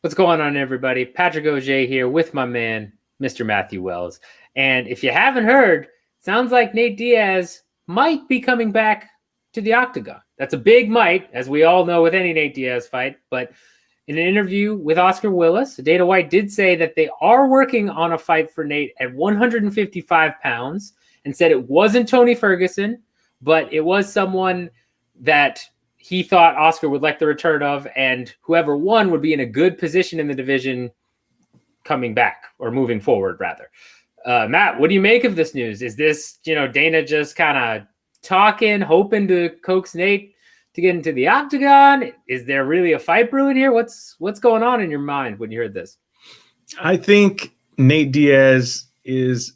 What's going on, everybody? Patrick Auger here with my man, Mr. Matthew Wells. And if you haven't heard, sounds like Nate Diaz might be coming back to the octagon. That's a big might, as we all know with any Nate Diaz fight. But in an interview with Oscar Willis, Dana White did say that they are working on a fight for Nate at 155 pounds and said it wasn't Tony Ferguson, but it was someone that he thought Oscar would like the return of, and whoever won would be in a good position in the division coming back or moving forward, rather. Matt, what do you make of this news? Is this, Dana just kind of talking, hoping to coax Nate to get into the octagon? Is there really a fight brewing here? What's going on in your mind when you heard this? I think Nate Diaz is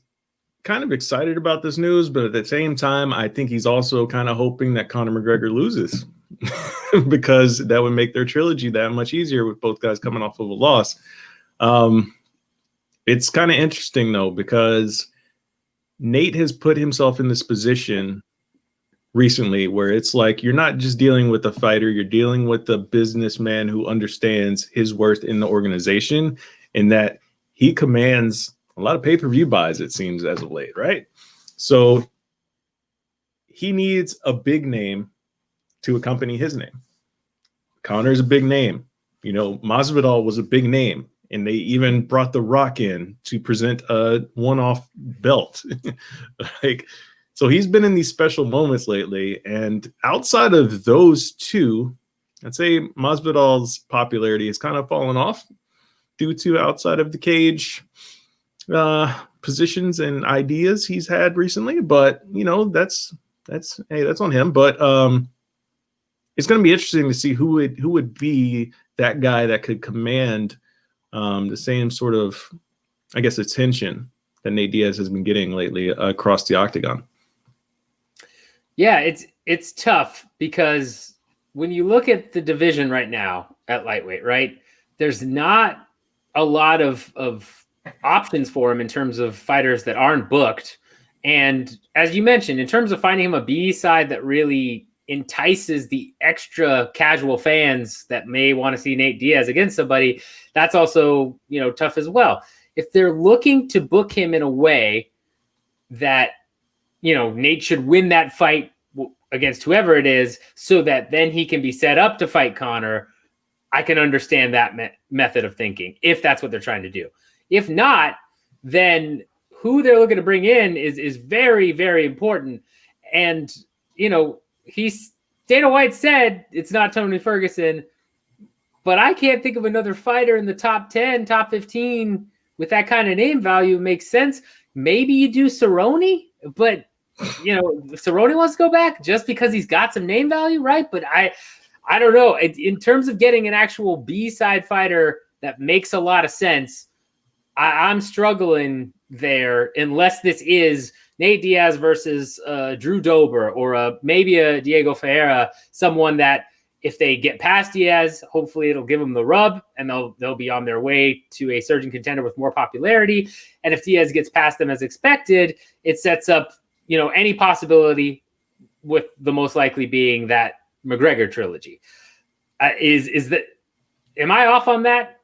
kind of excited about this news, but at the same time, I think he's also kind of hoping that Conor McGregor loses. Because that would make their trilogy that much easier with both guys coming off of a loss. It's kind of interesting, though, because Nate has put himself in this position recently where it's like you're not just dealing with a fighter, you're dealing with a businessman who understands his worth in the organization and that he commands a lot of pay-per-view buys, it seems, as of late, right? So he needs a big name to accompany his name. Conor's a big name. Masvidal was a big name, and they even brought The Rock in to present a one-off belt. So he's been in these special moments lately, and outside of those two, I'd say Masvidal's popularity has kind of fallen off due to outside of the cage positions and ideas he's had recently. But that's on him. But it's going to be interesting to see who would be that guy that could command the same sort of, I guess, attention that Nate Diaz has been getting lately across the octagon. Yeah, it's tough because when you look at the division right now at lightweight, right, there's not a lot of options for him in terms of fighters that aren't booked. And as you mentioned, in terms of finding him a B side that really entices the extra casual fans that may want to see Nate Diaz against somebody, that's also, tough as well. If they're looking to book him in a way that, Nate should win that fight against whoever it is so that then he can be set up to fight Conor, I can understand that method of thinking if that's what they're trying to do. If not, then who they're looking to bring in is very, very important. And, Dana White said it's not Tony Ferguson, but I can't think of another fighter in the top 10, top 15 with that kind of name value. Makes sense. Maybe you do Cerrone, but Cerrone wants to go back just because he's got some name value, right? But I don't know. In terms of getting an actual B-side fighter that makes a lot of sense, I'm struggling there unless this is Nate Diaz versus Drew Dober or maybe a Diego Ferreira, someone that if they get past Diaz, hopefully it'll give them the rub and they'll be on their way to a surging contender with more popularity. And if Diaz gets past them as expected, it sets up, any possibility with the most likely being that McGregor trilogy. Am I off on that?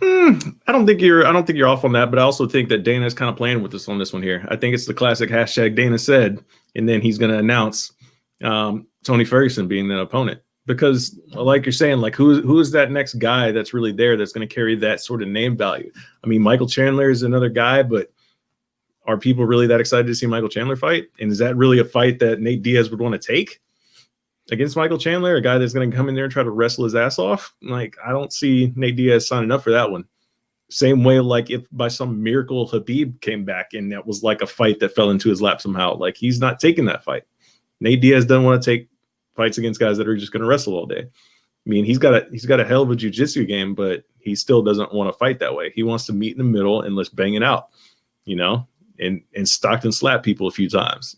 I don't think you're off on that, but I also think that Dana's kind of playing with us on this one here. I think it's the classic hashtag Dana said, and then he's going to announce Tony Ferguson being the opponent. Because like you're saying, like who is that next guy that's really there that's going to carry that sort of name value? I mean, Michael Chandler is another guy, but are people really that excited to see Michael Chandler fight? And is that really a fight that Nate Diaz would want to take against Michael Chandler, a guy that's going to come in there and try to wrestle his ass off? Like, I don't see Nate Diaz signing up for that one. Same way, like if by some miracle Khabib came back and that was like a fight that fell into his lap somehow, like he's not taking that fight. Nate Diaz doesn't want to take fights against guys that are just going to wrestle all day. I mean, he's got a hell of a jiu-jitsu game, but he still doesn't want to fight that way. He wants to meet in the middle and let's bang it out, and Stockton slapped people a few times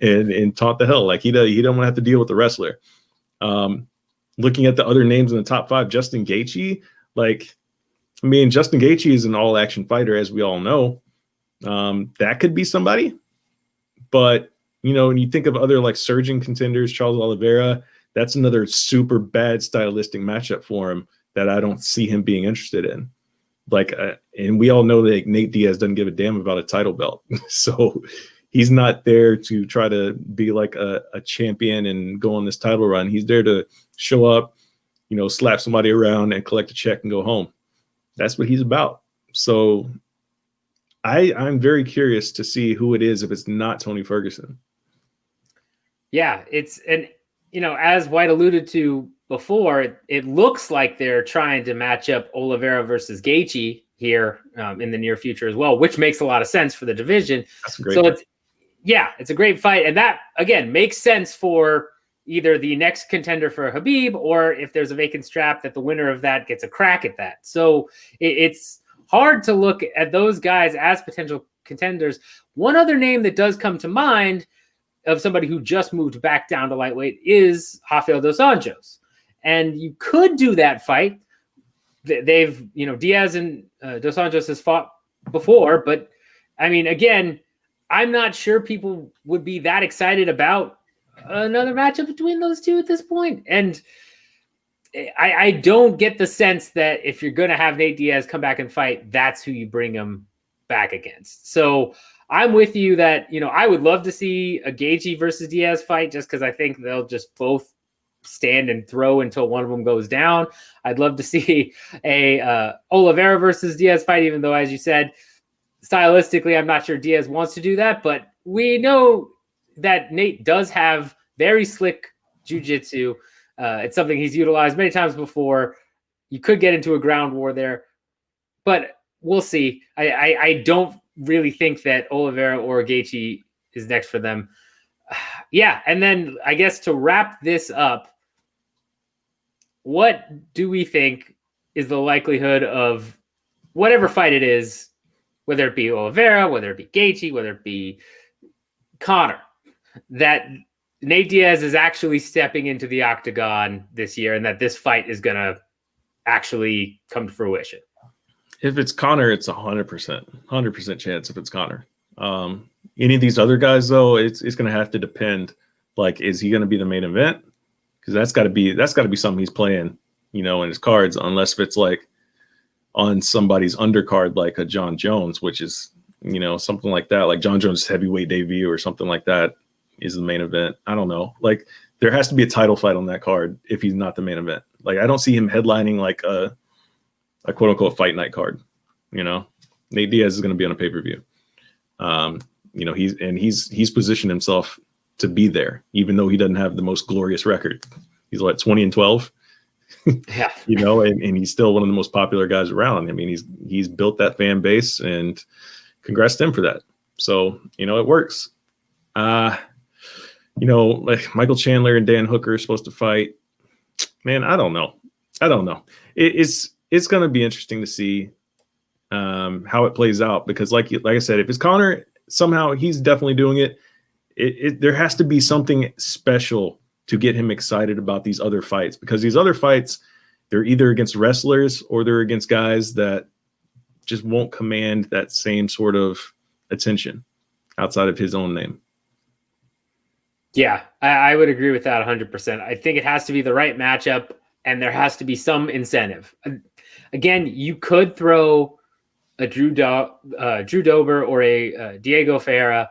and taunt the hell. Like he don't want to have to deal with the wrestler. Looking at the other names in the top 5, Justin Gaethje, Justin Gaethje is an all action fighter, as we all know. That could be somebody, but when you think of other like surging contenders, Charles Oliveira, that's another super bad stylistic matchup for him that I don't see him being interested in. Like, and we all know that Nate Diaz doesn't give a damn about a title belt. So he's not there to try to be like a champion and go on this title run. He's there to show up, slap somebody around and collect a check and go home. That's what he's about. So I'm very curious to see who it is if it's not Tony Ferguson. Yeah, as White alluded to before, it looks like they're trying to match up Oliveira versus Gaethje here in the near future as well, which makes a lot of sense for the division. That's great. So it's a great fight. And that, again, makes sense for either the next contender for Khabib, or if there's a vacant strap, that the winner of that gets a crack at that. So it's hard to look at those guys as potential contenders. One other name that does come to mind of somebody who just moved back down to lightweight is Rafael dos Anjos. And you could do that fight. They've, Diaz and dos Anjos has fought before, but I mean, again, I'm not sure people would be that excited about another matchup between those two at this point. And I don't get the sense that if you're going to have Nate Diaz come back and fight, that's who you bring him back against. So I'm with you that, I would love to see a Gaethje versus Diaz fight, just because I think they'll just both stand and throw until one of them goes down. I'd love to see a Oliveira versus Diaz fight, even though, as you said, stylistically, I'm not sure Diaz wants to do that, but we know that Nate does have very slick jiu-jitsu. It's something he's utilized many times before. You could get into a ground war there, but we'll see. I don't really think that Oliveira or Gaethje is next for them. Yeah, and then I guess to wrap this up, what do we think is the likelihood of whatever fight it is, whether it be Oliveira, whether it be Gaethje, whether it be Conor, that Nate Diaz is actually stepping into the octagon this year and that this fight is going to actually come to fruition? If it's Conor, it's 100% chance if it's Conor. Any of these other guys, though, it's going to have to depend. Like, is he going to be the main event? Because that's got to be something he's playing, in his cards. Unless if it's like on somebody's undercard, like a John Jones, which is something like that, like John Jones' heavyweight debut or something like that is the main event. I don't know. Like, there has to be a title fight on that card if he's not the main event. Like, I don't see him headlining like a quote unquote fight night card. Nate Diaz is going to be on a pay-per-view. He's positioned himself to be there, even though he doesn't have the most glorious record. He's like 20-12. Yeah. And he's still one of the most popular guys around. I mean, he's built that fan base, and congrats to him for that. So, it works. Like Michael Chandler and Dan Hooker are supposed to fight. Man, I don't know. It's going to be interesting to see how it plays out, because like I said, if it's Conor, somehow he's definitely doing it. There has to be something special to get him excited about these other fights, because these other fights, they're either against wrestlers or they're against guys that just won't command that same sort of attention outside of his own name. Yeah, I would agree with that 100%. I think it has to be the right matchup, and there has to be some incentive. Again, you could throw a Drew Dober or a Diego Ferreira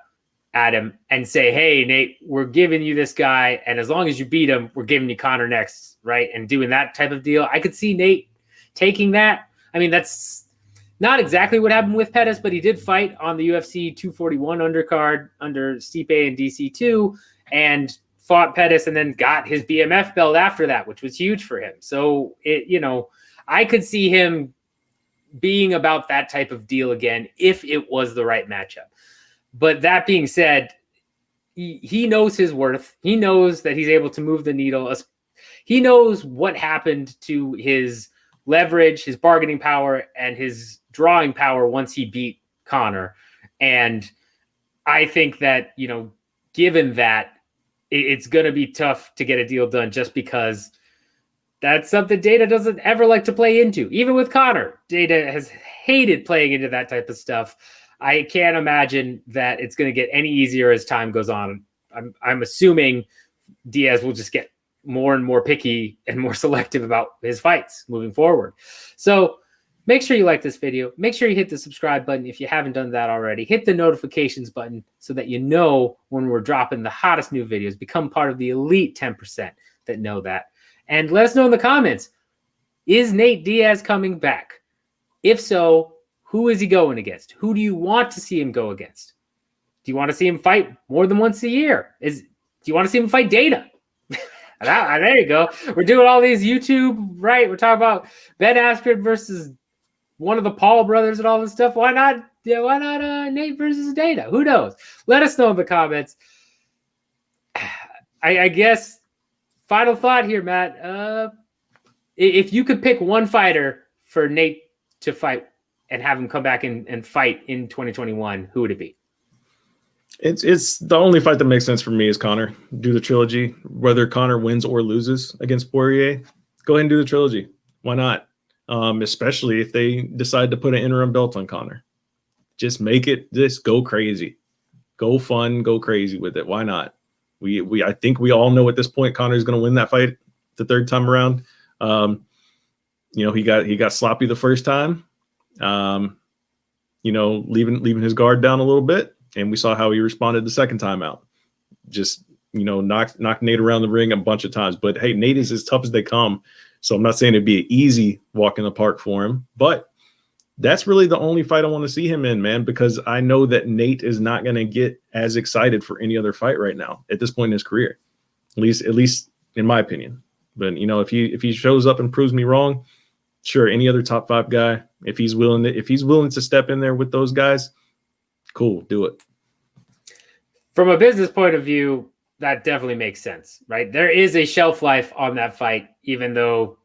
at him and say, hey, Nate, we're giving you this guy, and as long as you beat him, we're giving you Conor next, right? And doing that type of deal. I could see Nate taking that. I mean, that's not exactly what happened with Pettis, but he did fight on the UFC 241 undercard under Stipe and DC2 and fought Pettis and then got his BMF belt after that, which was huge for him. So, I could see him being about that type of deal again if it was the right matchup. But that being said, he knows his worth. He knows that he's able to move the needle. He knows what happened to his leverage, his bargaining power, and his drawing power once he beat Conor. And I think that, given that, it's going to be tough to get a deal done, just because that's something Dana doesn't ever like to play into. Even with Conor, Dana has hated playing into that type of stuff. I can't imagine that it's going to get any easier as time goes on. I'm assuming Diaz will just get more and more picky and more selective about his fights moving forward. So make sure you like this video. Make sure you hit the subscribe button if you haven't done that already. Hit the notifications button so that you know when we're dropping the hottest new videos. Become part of the elite 10% that know that. And let us know in the comments, is Nate Diaz coming back? If so, who is he going against? Who do you want to see him go against? Do you want to see him fight more than once a year? Do you want to see him fight Dana? There you go. We're doing all these YouTube, right? We're talking about Ben Askren versus one of the Paul brothers and all this stuff. Why not? Yeah, why not Nate versus Dana? Who knows? Let us know in the comments. I guess final thought here, Matt. If you could pick one fighter for Nate to fight and have him come back and fight in 2021, who would it be? It's the only fight that makes sense for me is Conor. Do the trilogy. Whether Conor wins or loses against Poirier, go ahead and do the trilogy. Why not? Especially if they decide to put an interim belt on Conor. Just make it, just go crazy. Go fun, go crazy with it. Why not? I think we all know at this point Conor is going to win that fight the third time around. He got sloppy the first time. Leaving his guard down a little bit. And we saw how he responded the second time out. Just, knocked Nate around the ring a bunch of times. But, hey, Nate is as tough as they come. So I'm not saying it'd be an easy walk in the park for him. But that's really the only fight I want to see him in, man, because I know that Nate is not going to get as excited for any other fight right now at this point in his career, at least in my opinion. But, if he shows up and proves me wrong, sure, any other top 5 guy, if he's willing to step in there with those guys, cool, do it. From a business point of view, that definitely makes sense, right? There is a shelf life on that fight, even though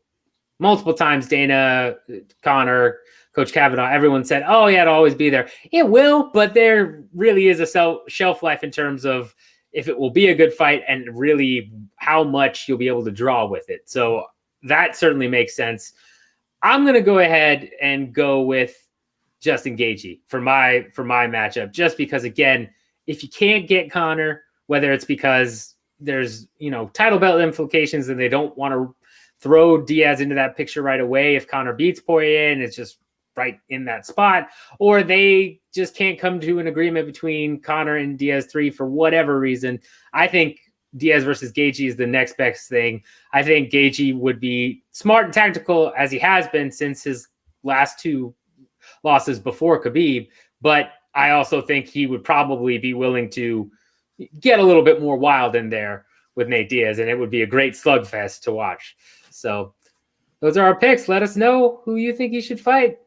multiple times Dana, Conor, Coach Kavanaugh, everyone said, oh, yeah, it'll always be there. It will, but there really is a shelf life in terms of if it will be a good fight and really how much you'll be able to draw with it. So that certainly makes sense. I'm going to go ahead and go with Justin Gaethje for my matchup, just because, again, if you can't get Conor, whether it's because there's, title belt implications and they don't want to throw Diaz into that picture right away if Conor beats Poirier and it's just right in that spot, or they just can't come to an agreement between Conor and Diaz 3 for whatever reason, I think Diaz versus Gaethje is the next best thing. I think Gaethje would be smart and tactical, as he has been since his last 2 losses before Khabib, but I also think he would probably be willing to get a little bit more wild in there with Nate Diaz, and it would be a great slugfest to watch. So those are our picks. Let us know who you think he should fight.